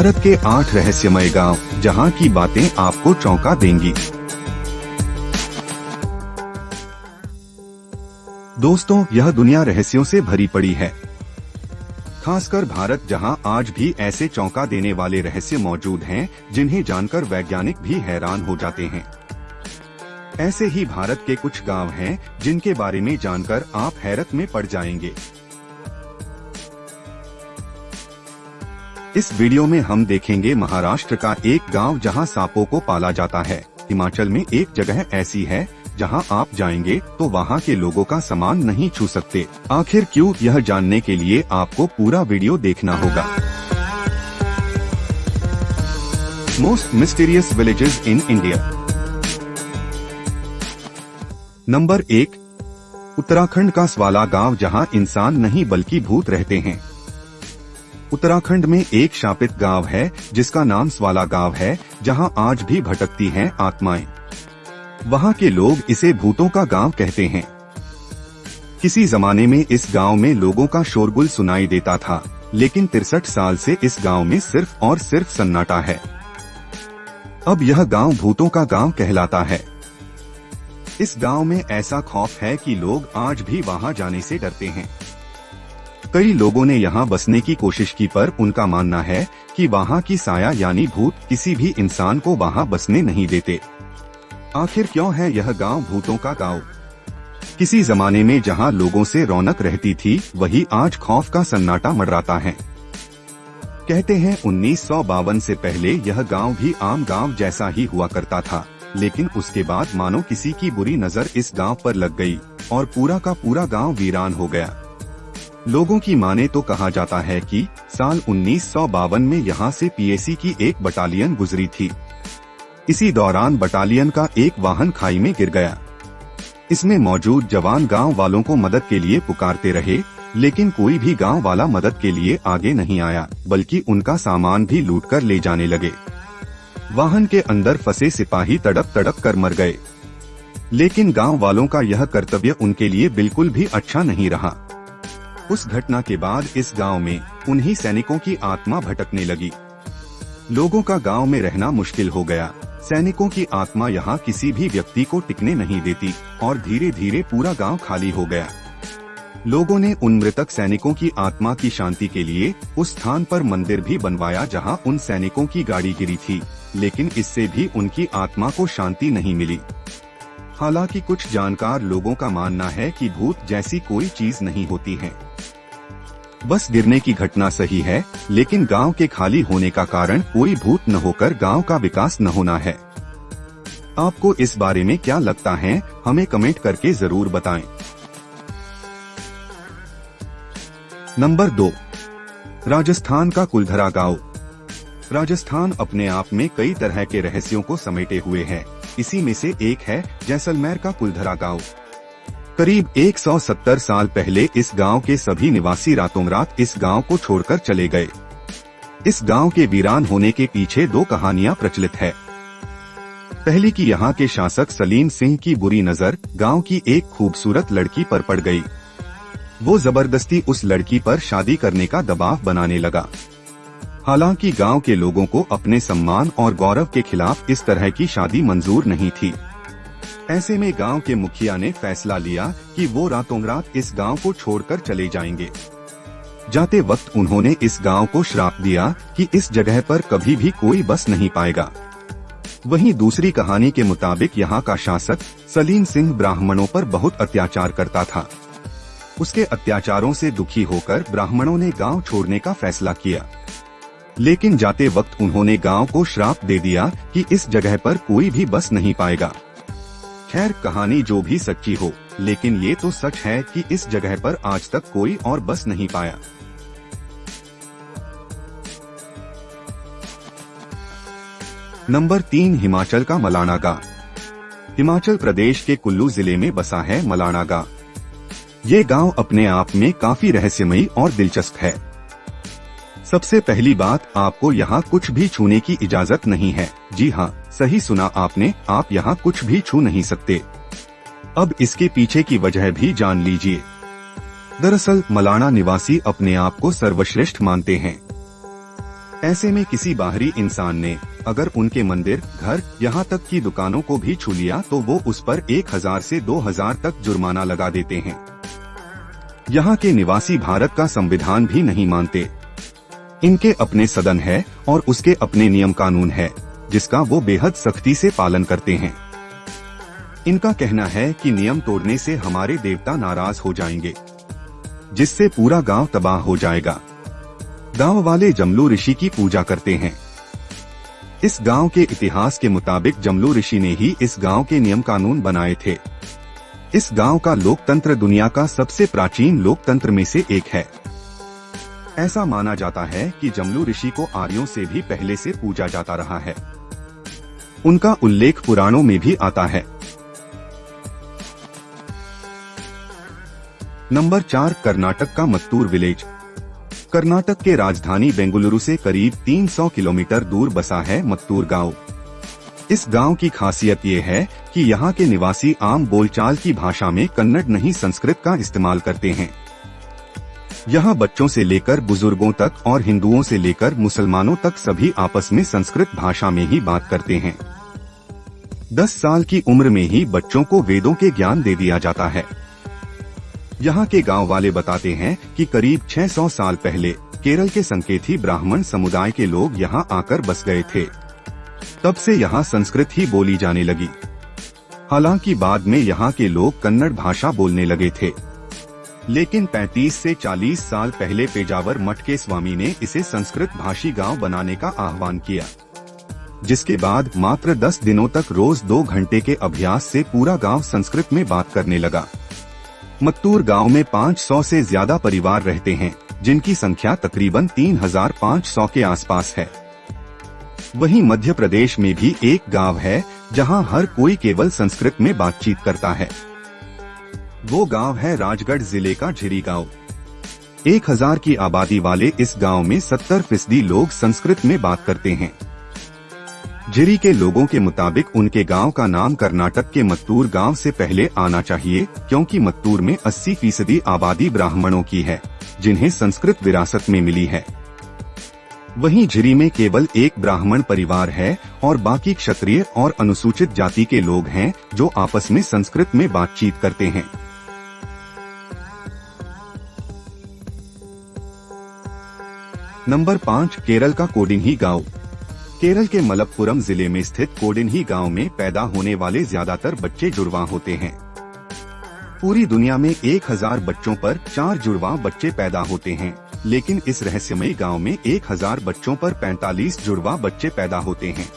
भारत के 8 रहस्यमय गांव जहां की बातें आपको चौंका देंगी। दोस्तों, यह दुनिया रहस्यों से भरी पड़ी है, खासकर भारत जहां आज भी ऐसे चौंका देने वाले रहस्य मौजूद हैं जिन्हें जानकर वैज्ञानिक भी हैरान हो जाते हैं। ऐसे ही भारत के कुछ गांव हैं जिनके बारे में जानकर आप हैरत में पड़ जाएंगे। इस वीडियो में हम देखेंगे महाराष्ट्र का एक गांव जहां सांपों को पाला जाता है। हिमाचल में एक जगह ऐसी है जहां आप जाएंगे तो वहां के लोगों का सामान नहीं छू सकते। आखिर क्यों, यह जानने के लिए आपको पूरा वीडियो देखना होगा। Most mysterious villages in India. Number 1, Uttarakhand का स्वाला गांव जहां इंसान नहीं बल्कि भूत रहते हैं। उत्तराखंड में एक शापित गांव है जिसका नाम स्वाला गांव है, जहां आज भी भटकती हैं आत्माएं। वहां के लोग इसे भूतों का गांव कहते हैं। किसी जमाने में इस गांव में लोगों का शोरगुल सुनाई देता था, लेकिन 63 साल से इस गांव में सिर्फ और सिर्फ सन्नाटा है। अब यह गांव भूतों का गांव कहलाता है। इस गांव में ऐसा खौफ है कि लोग आज भी वहां जाने से डरते हैं। कई लोगों ने यहां बसने की कोशिश की, पर उनका मानना है कि वहां की साया यानी भूत किसी भी इंसान को वहां बसने नहीं देते। आखिर क्यों है यह गांव भूतों का गांव? किसी जमाने में जहां लोगों से रौनक रहती थी, वही आज खौफ का सन्नाटा मंडराता है। कहते हैं 1952 से पहले यह गांव भी आम गांव जैसा ही हुआ करता था, लेकिन उसके बाद मानो किसी की बुरी नजर इस गांव पर लग गई और पूरा का पूरा गांव वीरान हो गया। लोगों की माने तो कहा जाता है कि साल 1952 में यहां से पीएसी की एक बटालियन गुजरी थी। इसी दौरान बटालियन का एक वाहन खाई में गिर गया। इसमें मौजूद जवान गांव वालों को मदद के लिए पुकारते रहे, लेकिन कोई भी गांव वाला मदद के लिए आगे नहीं आया, बल्कि उनका सामान भी लूटकर ले जाने लगे। वाहन के अंदर फंसे सिपाही तड़प तड़प कर मर गए। लेकिन गांव वालों का यह कर्तव्य उनके लिए बिल्कुल भी अच्छा नहीं रहा। उस घटना के बाद इस गांव में उन्हीं सैनिकों की आत्मा भटकने लगी। लोगों का गांव में रहना मुश्किल हो गया। सैनिकों की आत्मा यहां किसी भी व्यक्ति को टिकने नहीं देती और धीरे धीरे पूरा गांव खाली हो गया। लोगों ने उन मृतक सैनिकों की आत्मा की शांति के लिए उस स्थान पर मंदिर भी बनवाया जहां उन सैनिकों की गाड़ी गिरी थी, लेकिन इससे भी उनकी आत्मा को शांति नहीं मिली। हालांकि कुछ जानकार लोगों का मानना है कि भूत जैसी कोई चीज नहीं होती है, बस गिरने की घटना सही है, लेकिन गांव के खाली होने का कारण कोई भूत न होकर गांव का विकास न होना है। आपको इस बारे में क्या लगता है, हमें कमेंट करके जरूर बताएं। नंबर 2, राजस्थान का कुलधरा गांव। राजस्थान अपने आप में कई तरह के रहस्यों को समेटे हुए है। इसी में से एक है जैसलमेर का कुलधरा गांव। करीब 170 साल पहले इस गांव के सभी निवासी रातों रात इस गांव को छोड़कर चले गए। इस गांव के वीरान होने के पीछे 2 कहानियां प्रचलित है। पहली की यहाँ के शासक सलीम सिंह की बुरी नजर गांव की एक खूबसूरत लड़की पर पड़ गई। वो जबरदस्ती उस लड़की पर शादी करने का दबाव बनाने लगा। हालांकि गांव के लोगों को अपने सम्मान और गौरव के खिलाफ इस तरह की शादी मंजूर नहीं थी। ऐसे में गांव के मुखिया ने फैसला लिया कि वो रातों रात इस गांव को छोड़कर चले जाएंगे। जाते वक्त उन्होंने इस गांव को श्राप दिया कि इस जगह पर कभी भी कोई बस नहीं पाएगा। वहीं दूसरी कहानी के मुताबिक यहाँ का शासक सलीम सिंह ब्राह्मणों पर बहुत अत्याचार करता था। उसके अत्याचारों से दुखी होकर ब्राह्मणों ने गांव छोड़ने का फैसला किया, लेकिन जाते वक्त उन्होंने गांव को श्राप दे दिया कि इस जगह पर कोई भी बस नहीं पाएगा। खैर, कहानी जो भी सच्ची हो, लेकिन ये तो सच है कि इस जगह पर आज तक कोई और बस नहीं पाया। नंबर 3, हिमाचल का मलाना गांव। हिमाचल प्रदेश के कुल्लू जिले में बसा है मलाना गांव। ये गांव अपने आप में काफी रहस्यमयी और दिलचस्प है। सबसे पहली बात, आपको यहाँ कुछ भी छूने की इजाजत नहीं है। जी हाँ, सही सुना आपने, आप यहाँ कुछ भी छू नहीं सकते। अब इसके पीछे की वजह भी जान लीजिए। दरअसल मलाना निवासी अपने आप को सर्वश्रेष्ठ मानते हैं। ऐसे में किसी बाहरी इंसान ने अगर उनके मंदिर, घर, यहाँ तक की दुकानों को भी छू लिया तो वो उस पर 1000 से 2000 तक जुर्माना लगा देते हैं। यहाँ के निवासी भारत का संविधान भी नहीं मानते। इनके अपने सदन है और उसके अपने नियम कानून है, जिसका वो बेहद सख्ती से पालन करते हैं। इनका कहना है कि नियम तोड़ने से हमारे देवता नाराज हो जाएंगे, जिससे पूरा गांव तबाह हो जाएगा। गांव वाले जमलू ऋषि की पूजा करते हैं। इस गांव के इतिहास के मुताबिक जमलू ऋषि ने ही इस गांव के नियम कानून बनाए थे। इस गांव का लोकतंत्र दुनिया का सबसे प्राचीन लोकतंत्र में से एक है। ऐसा माना जाता है कि जमलू ऋषि को आर्यों से भी पहले से पूजा जाता रहा है। उनका उल्लेख पुराणों में भी आता है। नंबर 4, कर्नाटक का मत्तूर विलेज। कर्नाटक के राजधानी बेंगलुरु से करीब 300 किलोमीटर दूर बसा है मत्तूर गांव। इस गांव की खासियत ये है कि यहाँ के निवासी आम बोलचाल की भाषा में कन्नड़ नहीं संस्कृत का इस्तेमाल करते हैं। यहाँ बच्चों से लेकर बुजुर्गों तक और हिंदुओं से लेकर मुसलमानों तक सभी आपस में संस्कृत भाषा में ही बात करते हैं। 10 साल की उम्र में ही बच्चों को वेदों के ज्ञान दे दिया जाता है। यहाँ के गांव वाले बताते हैं कि करीब 600 साल पहले केरल के संकेती ब्राह्मण समुदाय के लोग यहाँ आकर बस गए थे। तब से यहाँ संस्कृत ही बोली जाने लगी। हालांकि बाद में यहाँ के लोग कन्नड़ भाषा बोलने लगे थे, लेकिन 35 से 40 साल पहले पेजावर मठ के स्वामी ने इसे संस्कृत भाषी गांव बनाने का आह्वान किया, जिसके बाद मात्र 10 दिनों तक रोज 2 घंटे के अभ्यास से पूरा गांव संस्कृत में बात करने लगा। मत्तूर गांव में 500 से ज्यादा परिवार रहते हैं, जिनकी संख्या तकरीबन 3500 के आसपास है। वहीं मध्य प्रदेश में भी एक गांव है जहां हर कोई केवल संस्कृत में बातचीत करता है। वो गांव है राजगढ़ जिले का झिरी गांव। 1000 की आबादी वाले इस गांव में 70% लोग संस्कृत में बात करते हैं। झिरी के लोगों के मुताबिक उनके गांव का नाम कर्नाटक के मत्तूर गांव से पहले आना चाहिए, क्योंकि मत्तूर में 80% आबादी ब्राह्मणों की है, जिन्हें संस्कृत विरासत में मिली है। वहीं झिरी में केवल एक ब्राह्मण परिवार है और बाकी क्षत्रिय और अनुसूचित जाति के लोग हैं जो आपस में संस्कृत में बातचीत करते हैं। नंबर 5, केरल का कोडिन्ही गांव। केरल के मलप्पुरम जिले में स्थित कोडिन्ही गांव में पैदा होने वाले ज्यादातर बच्चे जुड़वा होते हैं। पूरी दुनिया में 1000 बच्चों पर 4 जुड़वा बच्चे पैदा होते हैं, लेकिन इस रहस्यमयी गांव में 1000 बच्चों पर 45 जुड़वा बच्चे पैदा होते हैं।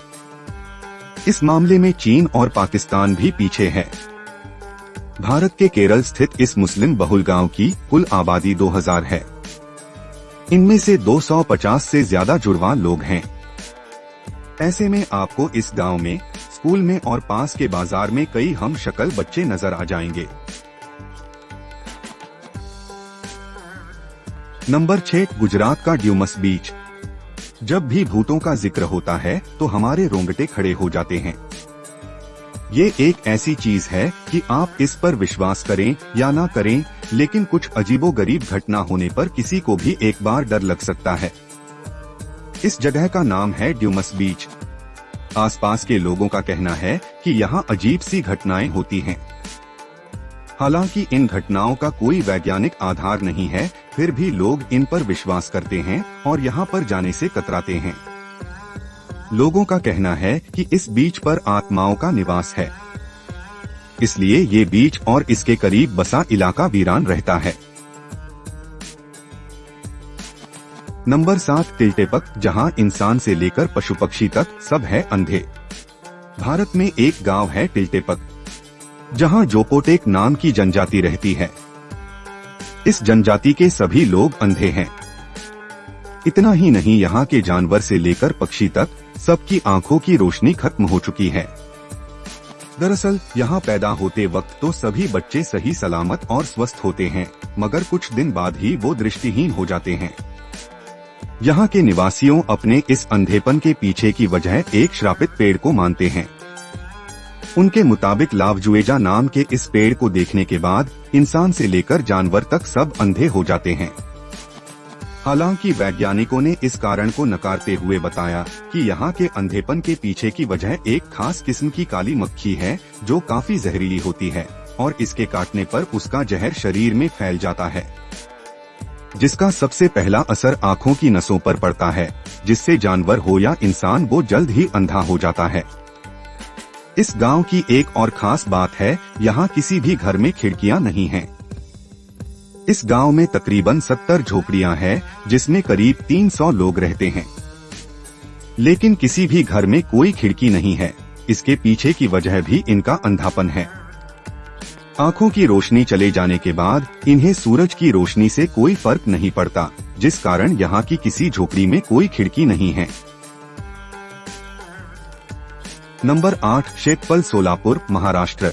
इस मामले में चीन और पाकिस्तान भी पीछे है। भारत के केरल स्थित इस मुस्लिम बहुल गांव की कुल आबादी 2000 है। इनमें से 250 से ज्यादा जुड़वा लोग हैं। ऐसे में आपको इस गांव में, स्कूल में और पास के बाजार में कई हम शक्ल बच्चे नजर आ जाएंगे। नंबर 6, गुजरात का ड्यूमस बीच। जब भी भूतों का जिक्र होता है तो हमारे रोंगटे खड़े हो जाते हैं। ये एक ऐसी चीज है कि आप इस पर विश्वास करें या ना करें, लेकिन कुछ अजीबोगरीब घटना होने पर किसी को भी एक बार डर लग सकता है। इस जगह का नाम है ड्यूमस बीच। आसपास के लोगों का कहना है कि यहाँ अजीब सी घटनाएं होती हैं। हालांकि इन घटनाओं का कोई वैज्ञानिक आधार नहीं है, फिर भी लोग इन पर विश्वास करते हैं और यहाँ पर जाने से कतराते हैं। लोगों का कहना है कि इस बीच पर आत्माओं का निवास है, इसलिए ये बीच और इसके करीब बसा इलाका वीरान रहता है। नंबर 7, टिल्टेपक, जहां इंसान से लेकर पशु पक्षी तक सब है अंधे। भारत में एक गांव है टिल्टेपक, जहां जोपोटेक नाम की जनजाति रहती है। इस जनजाति के सभी लोग अंधे हैं। इतना ही नहीं, यहाँ के जानवर से लेकर पक्षी तक सबकी आंखों की रोशनी खत्म हो चुकी है। दरअसल यहाँ पैदा होते वक्त तो सभी बच्चे सही सलामत और स्वस्थ होते हैं, मगर कुछ दिन बाद ही वो दृष्टिहीन हो जाते हैं। यहाँ के निवासियों अपने इस अंधेपन के पीछे की वजह एक श्रापित पेड़ को मानते हैं। उनके मुताबिक लावजुएजा नाम के इस पेड़ को देखने के बाद इंसान से लेकर जानवर तक सब अंधे हो जाते हैं। हालांकि वैज्ञानिकों ने इस कारण को नकारते हुए बताया कि यहाँ के अंधेपन के पीछे की वजह एक खास किस्म की काली मक्खी है जो काफी जहरीली होती है और इसके काटने पर उसका जहर शरीर में फैल जाता है, जिसका सबसे पहला असर आँखों की नसों पर पड़ता है, जिससे जानवर हो या इंसान वो जल्द ही अंधा हो जाता है। इस गांव की एक और खास बात है, यहाँ किसी भी घर में खिड़कियां नहीं हैं। इस गांव में तकरीबन 70 झोपड़ियां हैं, जिसमें करीब 300 लोग रहते हैं, लेकिन किसी भी घर में कोई खिड़की नहीं है। इसके पीछे की वजह भी इनका अंधापन है। आँखों की रोशनी चले जाने के बाद इन्हें सूरज की रोशनी से कोई फर्क नहीं पड़ता, जिस कारण यहाँ की किसी झोपड़ी में कोई खिड़की नहीं है। नंबर 8, शेतफल, सोलापुर, महाराष्ट्र।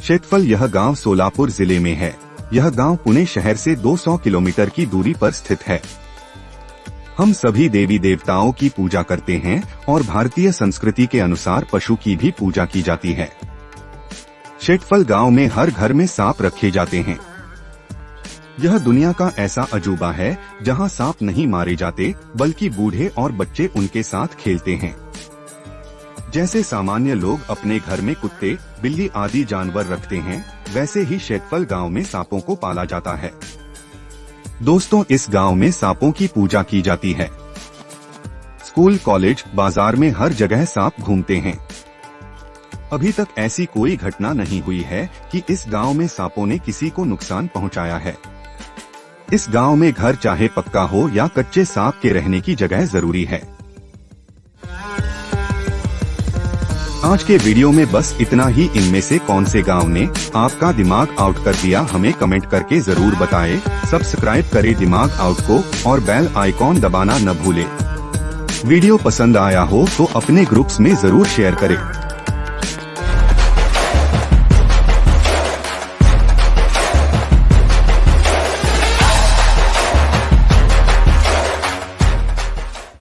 शेतफल यह गांव सोलापुर जिले में है। यह गांव पुणे शहर से 200 किलोमीटर की दूरी पर स्थित है। हम सभी देवी देवताओं की पूजा करते हैं और भारतीय संस्कृति के अनुसार पशु की भी पूजा की जाती है। शेतफल गांव में हर घर में सांप रखे जाते हैं। यह दुनिया का ऐसा अजूबा है जहां सांप नहीं मारे जाते, बल्कि बूढ़े और बच्चे उनके साथ खेलते हैं। जैसे सामान्य लोग अपने घर में कुत्ते, बिल्ली आदि जानवर रखते हैं, वैसे ही शेतफल गांव में सांपों को पाला जाता है। दोस्तों, इस गांव में सांपों की पूजा की जाती है। स्कूल, कॉलेज, बाजार में हर जगह सांप घूमते हैं। अभी तक ऐसी कोई घटना नहीं हुई है कि इस गांव में सांपों ने किसी को नुकसान पहुंचाया है। इस गांव में घर चाहे पक्का हो या कच्चे, सांप के रहने की जगह जरूरी है। आज के वीडियो में बस इतना ही। इनमें से कौन से गांव ने आपका दिमाग आउट कर दिया, हमें कमेंट करके जरूर बताएं। सब्सक्राइब करें दिमाग आउट को और बेल आइकॉन दबाना न भूलें। वीडियो पसंद आया हो तो अपने ग्रुप्स में जरूर शेयर करें।